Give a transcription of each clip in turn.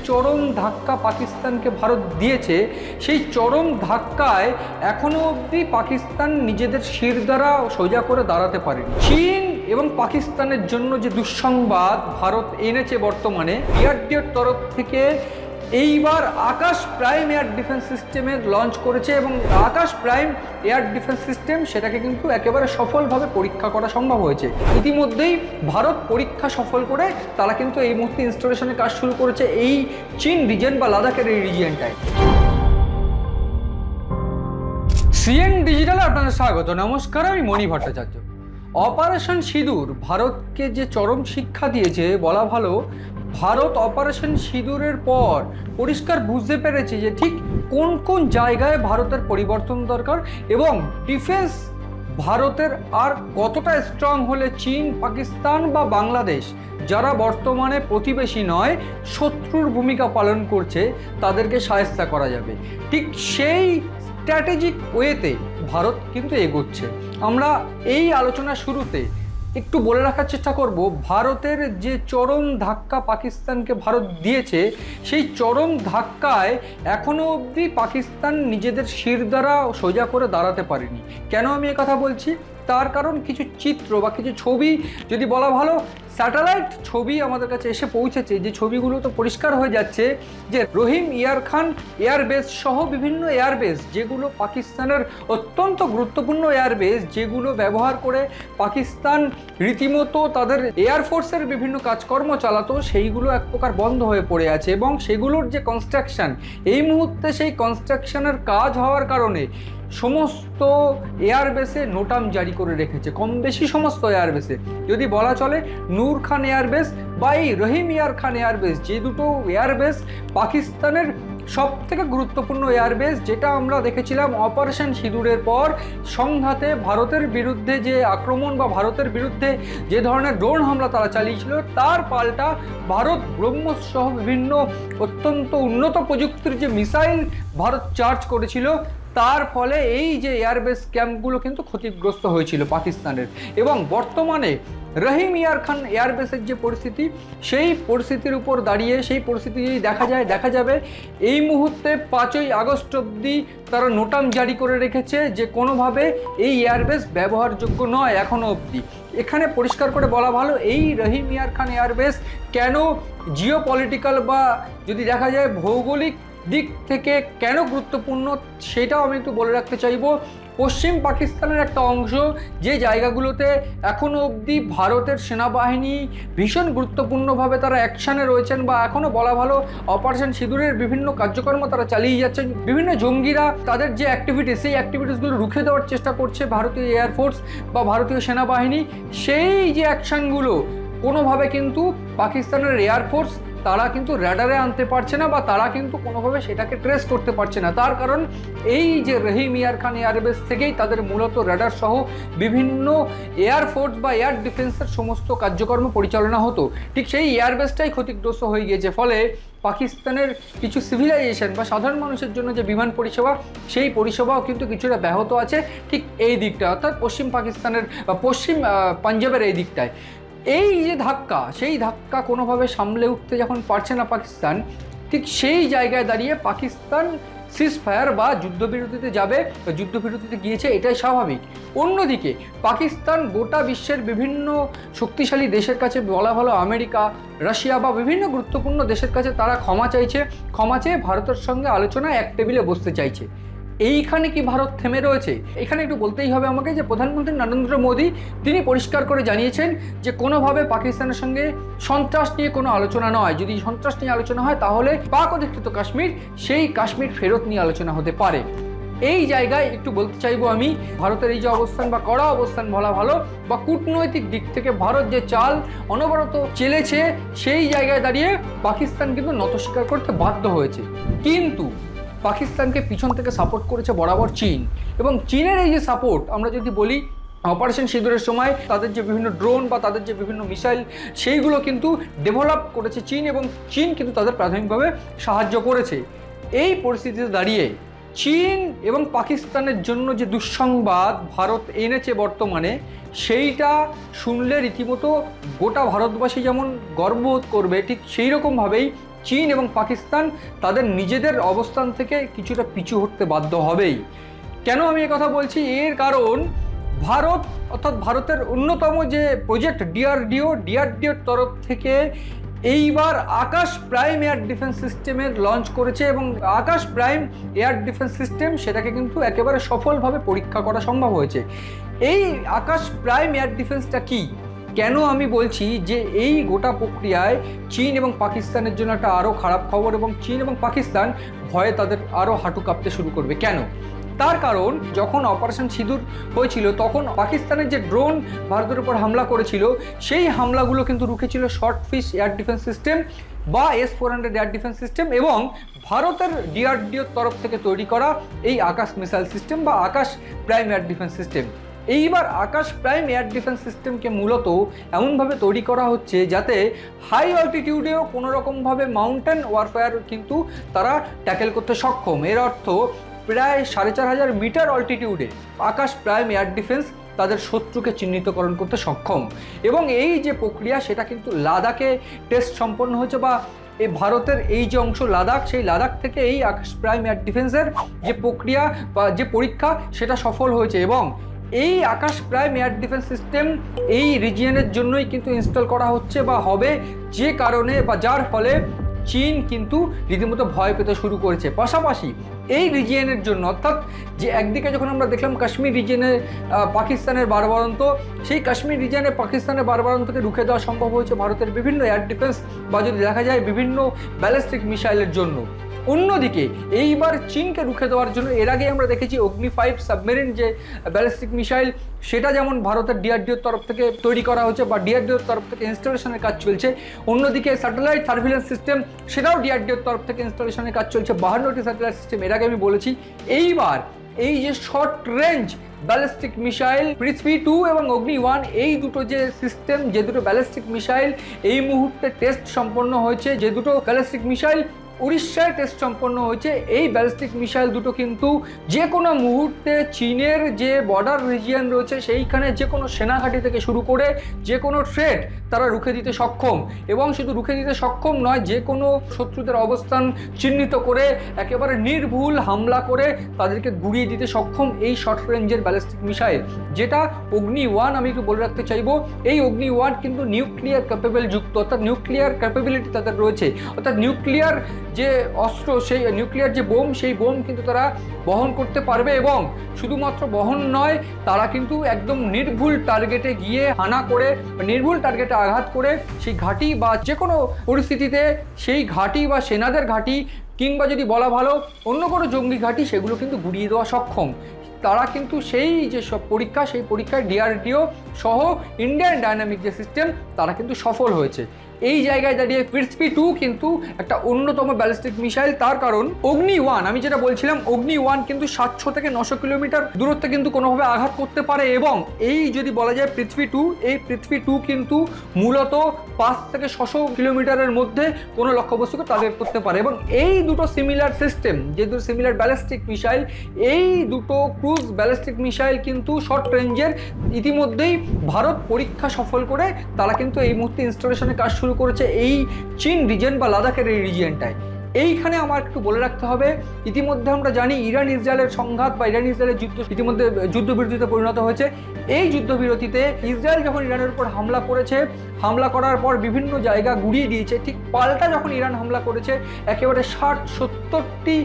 চরম ধাক্কা পাকিস্তানকে ভারত দিয়েছে, সেই চরম ধাক্কায় এখনো অবধি পাকিস্তান নিজেদের শিরদাঁড়া সোজা করে দাঁড়াতে পারেনি। চীন এবং পাকিস্তানের জন্য যে দুঃসংবাদ ভারত এনেছে বর্তমানে, ডিআরডিওর তরফ থেকে এইবার আকাশ প্রাইম এয়ার ডিফেন্স সিস্টেমের লঞ্চ করেছে এবং আকাশ প্রাইম এয়ার ডিফেন্স সিস্টেম সেটাকে কিন্তু একেবারে সফলভাবে পরীক্ষা করা সম্ভব হয়েছে। ইতিমধ্যেই ভারত পরীক্ষা সফল করে তারা কিন্তু এই মুহূর্তে ইনস্টলেশনের কাজ শুরু করেছে এই চীন রিজিয়ন বা লাদাখের এই রিজিয়নটায়। সিএন ডিজিটালে আপনাদের স্বাগত। নমস্কার, আমি মণি ভট্টাচার্য। অপারেশন সিঁদুর ভারতকে যে চরম শিক্ষা দিয়েছে বলা ভালো। ভারত অপারেশন সিঁদুরের পর পরিষ্কার বুঝতে পেরেছে যে ঠিক কোন কোন জায়গায় ভারতের পরিবর্তন দরকার এবং ডিফেন্স ভারতের আর কতটা স্ট্রং হলে চীন, পাকিস্তান বা বাংলাদেশ যারা বর্তমানে প্রতিবেশী নয় শত্রুর ভূমিকা পালন করছে তাদেরকে শায়েস্তা করা যাবে। ঠিক সেই স্ট্র্যাটেজিক ওয়েতে ভারত কিন্তু এগোচ্ছে। আমরা এই আলোচনার শুরুতে একটু বলে রাখার চেষ্টা করব, ভারতের যে চরম ধাক্কা পাকিস্তানকে ভারত দিয়েছে, সেই চরম ধাক্কায় এখনও অবধি পাকিস্তান নিজেদের শিরদাঁড়া সোজা করে দাঁড়াতে পারেনি। কেন আমি কথা বলছি? তার কারণ কিছু চিত্র বা কিছু ছবি, যদি বলা ভালো স্যাটেলাইট ছবি আমাদের কাছে এসে পৌঁছেছে, যে ছবিগুলো তো পরিষ্কার হয়ে যাচ্ছে যে রহিম ইয়ার খান এয়ারবেস সহ বিভিন্ন এয়ারবেস যেগুলো পাকিস্তানের অত্যন্ত গুরুত্বপূর্ণ এয়ারবেস, যেগুলো ব্যবহার করে পাকিস্তান রীতিমতো তাদের এয়ারফোর্সের বিভিন্ন কাজকর্ম চালাতো, সেইগুলো এক প্রকার বন্ধ হয়ে পড়ে আছে এবং সেগুলোর যে কনস্ট্রাকশন, এই মুহূর্তে সেই কনস্ট্রাকশনের কাজ হওয়ার কারণে সমস্ত এয়ারবেসে নোটাম জারি করে রেখেছে, কম বেশি সমস্ত এয়ারবেসে। যদি বলা চলে নূর খান এয়ারবেস বা এই রহিম ইয়ার খান এয়ারবেস, যে দুটো এয়ারবেস পাকিস্তানের সব থেকে গুরুত্বপূর্ণ এয়ারবেস, যেটা আমরা দেখেছিলাম অপারেশন সিঁদুরের পর সংঘাতে ভারতের বিরুদ্ধে যে আক্রমণ বা ভারতের বিরুদ্ধে যে ধরনের ড্রোন হামলা তারা চালিয়েছিল, তার পাল্টা ভারত ব্রহ্মস সহ বিভিন্ন অত্যন্ত উন্নত প্রযুক্তির যে মিসাইল ভারত চার্জ করেছিল, তার ফলে এই যে এয়ারবেস ক্যাম্পগুলো কিন্তু ক্ষতিগ্রস্ত হয়েছিল পাকিস্তানের। এবং বর্তমানে রহিম ইয়ার খান এয়ারবেসের যে পরিস্থিতি, সেই পরিস্থিতির উপর দাঁড়িয়ে সেই পরিস্থিতি যদি দেখা যাবে এই মুহূর্তে 5ই আগস্ট অবধি তারা নোটাম জারি করে রেখেছে যে কোনোভাবে এই এয়ারবেস ব্যবহারযোগ্য নয় এখনও অবধি। এখানে পরিষ্কার করে বলা ভালো, এই রহিম ইয়ার খান এয়ারবেস কেন জিওপলিটিক্যাল বা যদি দেখা যায় ভৌগোলিক দিক থেকে কেন গুরুত্বপূর্ণ সেটাও আমি একটু বলে রাখতে চাইব। পশ্চিম পাকিস্তানের একটা অংশ, যে জায়গাগুলোতে এখনও অবধি ভারতের সেনাবাহিনী ভীষণ গুরুত্বপূর্ণভাবে তারা অ্যাকশানে রয়েছেন বা এখনও বলা ভালো অপারেশন সিঁদুরের বিভিন্ন কার্যক্রম তারা চালিয়ে যাচ্ছেন। বিভিন্ন জঙ্গিরা তাদের যে অ্যাক্টিভিটিস, সেই অ্যাক্টিভিটিসগুলো রুখে দেওয়ার চেষ্টা করছে ভারতীয় এয়ারফোর্স বা ভারতীয় সেনাবাহিনী। সেই যে অ্যাকশানগুলো কোনোভাবে কিন্তু পাকিস্তানের এয়ারফোর্স তারা কিন্তু র্যাডারে আনতে পারছে না বা তারা কিন্তু কোনোভাবে সেটাকে ট্রেস করতে পারছে না। তার কারণ এই যে রহিম ইয়ার খান এয়ারবেস থেকেই তাদের মূলত র্যাডার সহ বিভিন্ন এয়ারফোর্স বা এয়ার ডিফেন্সের সমস্ত কার্যক্রম পরিচালনা হতো। ঠিক সেই এয়ারবেসটাই ক্ষতিগ্রস্ত হয়ে গিয়েছে, ফলে পাকিস্তানের কিছু সিভিলাইজেশন বা সাধারণ মানুষের জন্য যে বিমান পরিষেবা, সেই পরিষেবাও কিন্তু কিছুটা ব্যাহত আছে ঠিক এই দিকটা, অর্থাৎ পশ্চিম পাকিস্তানের বা পশ্চিম পাঞ্জাবের এই দিকটায়। এই যে ধাক্কা, সেই ধাক্কা কোনোভাবে সামলে উঠতে যখন পারছে না পাকিস্তান, ঠিক সেই জায়গায় দাঁড়িয়ে পাকিস্তান সিজফায়ার বা যুদ্ধবিরতিতে যাবে, যুদ্ধবিরতিতে গিয়েছে, এটাই স্বাভাবিক। অন্যদিকে পাকিস্তান গোটা বিশ্বের বিভিন্ন শক্তিশালী দেশের কাছে, বলা ভালো আমেরিকা, রাশিয়া বা বিভিন্ন গুরুত্বপূর্ণ দেশের কাছে তারা ক্ষমা চেয়ে ভারতের সঙ্গে আলোচনায় এক টেবিলে বসতে চাইছে। এইখানে কি ভারত থেমে রয়েছে? এখানে একটু বলতেই হবে আমাকে যে প্রধানমন্ত্রী নরেন্দ্র মোদী তিনি পরিষ্কার করে জানিয়েছেন যে কোনোভাবে পাকিস্তানের সঙ্গে সন্ত্রাস নিয়ে কোনো আলোচনা নয়। যদি সন্ত্রাস নিয়ে আলোচনা হয় তাহলে পাক অধিকৃত কাশ্মীর, সেই কাশ্মীর ফেরত নিয়ে আলোচনা হতে পারে। এই জায়গায় একটু বলতে চাইবো আমি, ভারতের এই যে অবস্থান বা কড়া অবস্থান বলা ভালো বা কূটনৈতিক দিক থেকে ভারত যে চাল অনবরত চেলেছে, সেই জায়গায় দাঁড়িয়ে পাকিস্তান কিন্তু নত স্বীকার করতে বাধ্য হয়েছে। কিন্তু পাকিস্তানকে পিছন থেকে সাপোর্ট করেছে বরাবর চীন, এবং চীনের এই যে সাপোর্ট আমরা যদি বলি, অপারেশন সিঁদুরের সময় তাদের যে বিভিন্ন ড্রোন বা তাদের যে বিভিন্ন মিসাইল সেইগুলো কিন্তু ডেভেলপ করেছে চীন, এবং চীন কিন্তু তাদের প্রাথমিকভাবে সাহায্য করেছে। এই পরিস্থিতিতে দাঁড়িয়ে চীন এবং পাকিস্তানের জন্য যে দুঃসংবাদ ভারত এনেছে বর্তমানে, সেইটা শুনলে রীতিমতো গোটা ভারতবাসী যেমন গর্ববোধ করবে, ঠিক সেই রকমভাবেই চীন এবং পাকিস্তান তাদের নিজেদের অবস্থান থেকে কিছুটা পিছু হটতে বাধ্য হবেই। কেন আমি এই কথা বলছি? এর কারণ ভারত অর্থাৎ ভারতের অন্যতম যে প্রজেক্ট ডিআরডিওর তরফ থেকে এইবার আকাশ প্রাইম এয়ার ডিফেন্স সিস্টেমের লঞ্চ করেছে এবং আকাশ প্রাইম এয়ার ডিফেন্স সিস্টেম সেটাকে কিন্তু একেবারে সফলভাবে পরীক্ষা করা সম্ভব হয়েছে। এই আকাশ প্রাইম এয়ার ডিফেন্সটা কি, কেন আমি বলছি যে এই গোটা প্রক্রিয়ায় চীন এবং পাকিস্তানের জন্য একটা আরও খারাপ খবর এবং চীন এবং পাকিস্তান ভয়ে তাদের আরও হাঁটু কাঁপতে শুরু করবে। কেন? তার কারণ যখন অপারেশন সিঁদুর হয়েছিল তখন পাকিস্তানের যে ড্রোন ভারতের উপর হামলা করেছিল সেই হামলাগুলো কিন্তু রুখেছিল শর্ট ফিশ এয়ার ডিফেন্স সিস্টেম বা S-400 এয়ার ডিফেন্স সিস্টেম এবং ভারতের ডিআরডিওর তরফ থেকে তৈরি করা এই আকাশ মিসাইল সিস্টেম বা আকাশ প্রাইম এয়ার ডিফেন্স সিস্টেম। এইবার আকাশ প্রাইম এয়ার ডিফেন্স সিস্টেমকে মূলত এমনভাবে তৈরি করা হচ্ছে যাতে হাই অল্টিটিউডেও কোনো রকমভাবে মাউন্টেন ওয়ারফেয়ার কিন্তু তারা ট্যাকেল করতে সক্ষম। এর অর্থ প্রায় 4500 মিটার অল্টিটিউডে আকাশ প্রাইম এয়ার ডিফেন্স তাদের শত্রুকে চিহ্নিতকরণ করতে সক্ষম। এবং এই যে প্রক্রিয়া সেটা কিন্তু লাদাখে টেস্ট সম্পন্ন হয়েছে বা এই ভারতের এই যে অংশ লাদাখ, সেই লাদাখ থেকে এই আকাশ প্রাইম এয়ার ডিফেন্সের যে প্রক্রিয়া বা যে পরীক্ষা সেটা সফল হয়েছে এবং এই আকাশ প্রাইম এয়ার ডিফেন্স সিস্টেম এই রিজিয়নের জন্যই কিন্তু ইনস্টল করা হচ্ছে বা হবে, যে কারণে বা যার ফলে চীন কিন্তু রীতিমতো ভয় পেতে শুরু করেছে। পাশাপাশি এই রিজিয়নের জন্য অর্থাৎ যে একদিকে যখন আমরা দেখলাম কাশ্মীর রিজিয়নে পাকিস্তানের বারবারন্ত, সেই কাশ্মীর রিজিয়নে পাকিস্তানের বারবারন্তকে রুখে দেওয়া সম্ভব হয়েছে ভারতের বিভিন্ন এয়ার ডিফেন্স বা যদি দেখা যায় বিভিন্ন ব্যালিস্টিক মিসাইলের জন্য। অন্যদিকে এইবার চীনকে রুখে দেওয়ার জন্য এর আগে আমরা দেখেছি অগ্নি 5 সাবমেরিন যে ব্যালিস্টিক মিসাইল সেটা যেমন ভারতের ডিআরডিওর তরফ থেকে তৈরি করা হচ্ছে বা ডিআরডিওর তরফ থেকে ইনস্টলেশনের কাজ চলছে। অন্যদিকে স্যাটেলাইট সার্ভিলেন্স সিস্টেম সেটাও ডিআরডিওর তরফ থেকে ইনস্টলেশনের কাজ চলছে, 52টি স্যাটেলাইট সিস্টেম এর আগে আমি বলেছি। এইবার এই যে short range ballistic missile Prithvi 2 এবং অগ্নি 1 এই দুটো যে সিস্টেম, যে দুটো ব্যালিস্টিক মিসাইল এই মুহূর্তে টেস্ট সম্পন্ন হয়েছে, যে দুটো ব্যালিস্টিক মিসাইল উড়িষ্যায় টেস্ট সম্পন্ন হয়েছে, এই ব্যালিস্টিক মিসাইল দুটো কিন্তু যে কোনো মুহূর্তে চীনের যে বর্ডার রিজিয়ন রয়েছে সেইখানে যে কোনো সেনাঘাঁটি থেকে শুরু করে যে কোনো থ্রেট তারা রুখে দিতে সক্ষম। এবং শুধু রুখে দিতে সক্ষম নয়, যে কোনো শত্রুদের অবস্থান চিহ্নিত করে একেবারে নির্ভুল হামলা করে তাদেরকে গুড়িয়ে দিতে সক্ষম এই শর্ট রেঞ্জের ব্যালিস্টিক মিসাইল, যেটা অগ্নি 1 আমি একটু বলে রাখতে চাইবো। এই অগ্নি 1 কিন্তু নিউক্লিয়ার ক্যাপেবল যুক্ত, অর্থাৎ নিউক্লিয়ার ক্যাপেবিলিটি তাদের রয়েছে, অর্থাৎ নিউক্লিয়ার যে অস্ত্র, সেই নিউক্লিয়ার যে বোম, সেই বোম কিন্তু তারা বহন করতে পারবে এবং শুধুমাত্র বহন নয়, তারা কিন্তু একদম নির্ভুল টার্গেটে গিয়ে হানা করে, নির্ভুল টার্গেটে আঘাত করে সেই ঘাঁটি বা যে কোনো পরিস্থিতিতে সেই ঘাঁটি বা সেনাদের ঘাঁটি কিংবা যদি বলা ভালো অন্য কোনো জঙ্গি ঘাঁটি সেগুলো কিন্তু গুড়িয়ে দেওয়া সক্ষম। তারা কিন্তু সেই যে সব পরীক্ষা, সেই পরীক্ষায় ডিআরডিও সহ ইন্ডিয়ান ডায়নামিক যে সিস্টেম তারা কিন্তু সফল হয়েছে। এই জায়গায় দাঁড়িয়ে পৃথ্বী 2 কিন্তু একটা অন্যতম ব্যালিস্টিক মিসাইল। তার কারণ অগ্নি 1 আমি যেটা বলছিলাম, অগ্নি 1 কিন্তু 700 থেকে 900 কিলোমিটার দূরত্বে কিন্তু কোনোভাবে আঘাত করতে পারে এবং এই যদি বলা যায় পৃথ্বী 2, এই পৃথ্বী 2 কিন্তু মূলত 5 থেকে 600 কিলোমিটারের মধ্যে কোনো লক্ষ্যবস্তুকে টার্গেট করতে পারে। এবং এই দুটো সিমিলার সিস্টেম, যে দুটো সিমিলার ব্যালিস্টিক মিসাইল, এই দুটো ক্রুজ ব্যালিস্টিক মিসাইল কিন্তু শর্ট রেঞ্জের ইতিমধ্যেই ভারত পরীক্ষা সফল করে তারা কিন্তু এই মুহূর্তে ইনস্টলেশনের কাজ শুরু করেছে এই চীন রিজিয়ন বা লাদাখের এই রিজিয়নটায়। এইখানে আমার একটু বলে রাখতে হবে, ইতিমধ্যে আমরা জানি ইরান ইসরায়েলের সংঘাত বা ইরান ইসরায়েলের যুদ্ধ ইতিমধ্যে যুদ্ধবিরতিতে পরিণত হয়েছে। এই যুদ্ধবিরতিতে ইসরায়েল যখন ইরানের উপর হামলা করেছে, হামলা করার পর বিভিন্ন জায়গা গুড়িয়ে দিয়েছে, ঠিক পাল্টা যখন ইরান হামলা করেছে একেবারে 60-70টি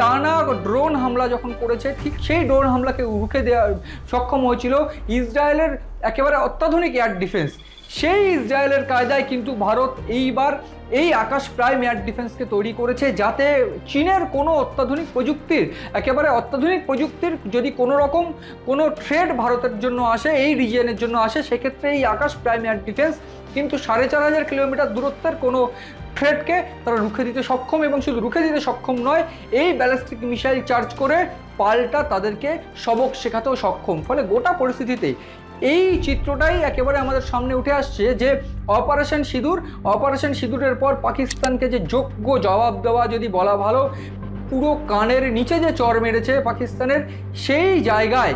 টানা ড্রোন হামলা যখন করেছে, ঠিক সেই ড্রোন হামলাকে রুখে দেওয়া সক্ষম হয়েছিল ইসরায়েলের একেবারে অত্যাধুনিক এয়ার ডিফেন্স। সেই ইসরায়েলের কায়দায় কিন্তু ভারত এইবার এই আকাশ প্রাইম এয়ার ডিফেন্সকে তৈরি করেছে, যাতে চীনের কোনো অত্যাধুনিক প্রযুক্তির, একেবারে অত্যাধুনিক প্রযুক্তির যদি কোনো রকম কোনো থ্রেট ভারতের জন্য আসে, এই রিজিয়নের জন্য আসে, সেক্ষেত্রে এই আকাশ প্রাইম এয়ার ডিফেন্স কিন্তু 4500 কিলোমিটার দূরত্বের কোনো থ্রেটকে তারা রুখে দিতে সক্ষম। এবং শুধু রুখে দিতে সক্ষম নয়, এই ব্যালিস্টিক মিসাইল চার্জ করে পাল্টা তাদেরকে সবক শেখাতেও সক্ষম। ফলে গোটা পরিস্থিতিতে এই চিত্রটাই একেবারে আমাদের সামনে উঠে আসছে যে অপারেশন সিঁদুরের পর পাকিস্তানকে যে যোগ্য জবাব দেওয়া যদি বলা ভালো, পুরো কানের নিচে যে চর মেরেছে পাকিস্তানের, সেই জায়গায়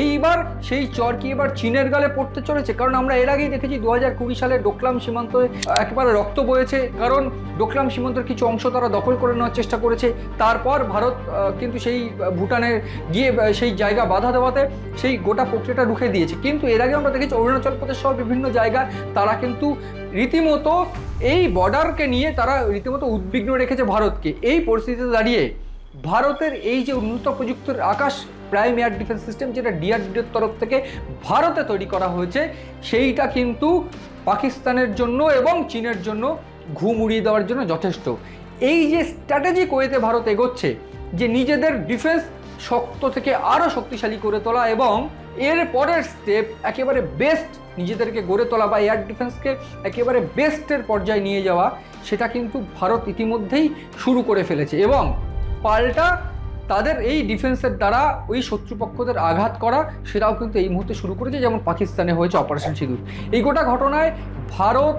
এইবার সেই চরকি এবার চীনের গালে পড়তে চলেছে। কারণ আমরা এর আগেই দেখেছি 2020 সালে ডোকলাম সীমান্তে একেবারে রক্ত বয়েছে, কারণ ডোকলাম সীমান্তের কিছু অংশ তারা দখল করে নেওয়ার চেষ্টা করেছে। তারপর ভারত কিন্তু সেই ভুটানে গিয়ে সেই জায়গা বাধা দেওয়াতে সেই গোটা প্রক্রিয়াটা রুখে দিয়েছে। কিন্তু এর আগে আমরা দেখেছি অরুণাচল প্রদেশ সহ বিভিন্ন জায়গায় তারা কিন্তু রীতিমতো এই বর্ডারকে নিয়ে তারা রীতিমতো উদ্বিগ্ন রেখেছে ভারতকে। এই পরিস্থিতিতে দাঁড়িয়ে ভারতের এই যে উন্নত প্রযুক্তির আকাশ প্রাইম এয়ার ডিফেন্স সিস্টেম, যেটা ডিআরডিওর তরফ থেকে ভারতে তৈরি করা হয়েছে, সেইটা কিন্তু পাকিস্তানের জন্য এবং চীনের জন্য ঘুম উড়িয়ে দেওয়ার জন্য যথেষ্ট। এই যে স্ট্র্যাটেজিক ওয়েতে ভারত এগোচ্ছে, যে নিজেদের ডিফেন্স শক্ত থেকে আরও শক্তিশালী করে তোলা এবং এর পরের স্টেপ একেবারে বেস্ট নিজেদেরকে গড়ে তোলা বা এয়ার ডিফেন্সকে একেবারে বেস্টের পর্যায়ে নিয়ে যাওয়া, সেটা কিন্তু ভারত ইতিমধ্যেই শুরু করে ফেলেছে। এবং পাল্টা তাদের এই ডিফেন্সের দ্বারা ওই শত্রুপক্ষদের আঘাত করা, সেটাও কিন্তু এই মুহূর্তে শুরু করেছে, যেমন পাকিস্তানে হয়েছে অপারেশন সিঁদুর। এই গোটা ঘটনায় ভারত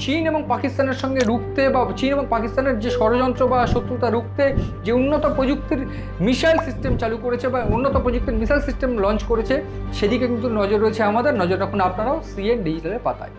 চীন এবং পাকিস্তানের সঙ্গে রুখতে বা চীন এবং পাকিস্তানের যে ষড়যন্ত্র বা শত্রুতা রুখতে যে উন্নত প্রযুক্তির মিসাইল সিস্টেম চালু করেছে বা উন্নত প্রযুক্তির মিসাইল সিস্টেম লঞ্চ করেছে, সেদিকে কিন্তু নজর রয়েছে আমাদের। নজর রাখুন আপনারাও সিএন ডিজিটালের পাতায়।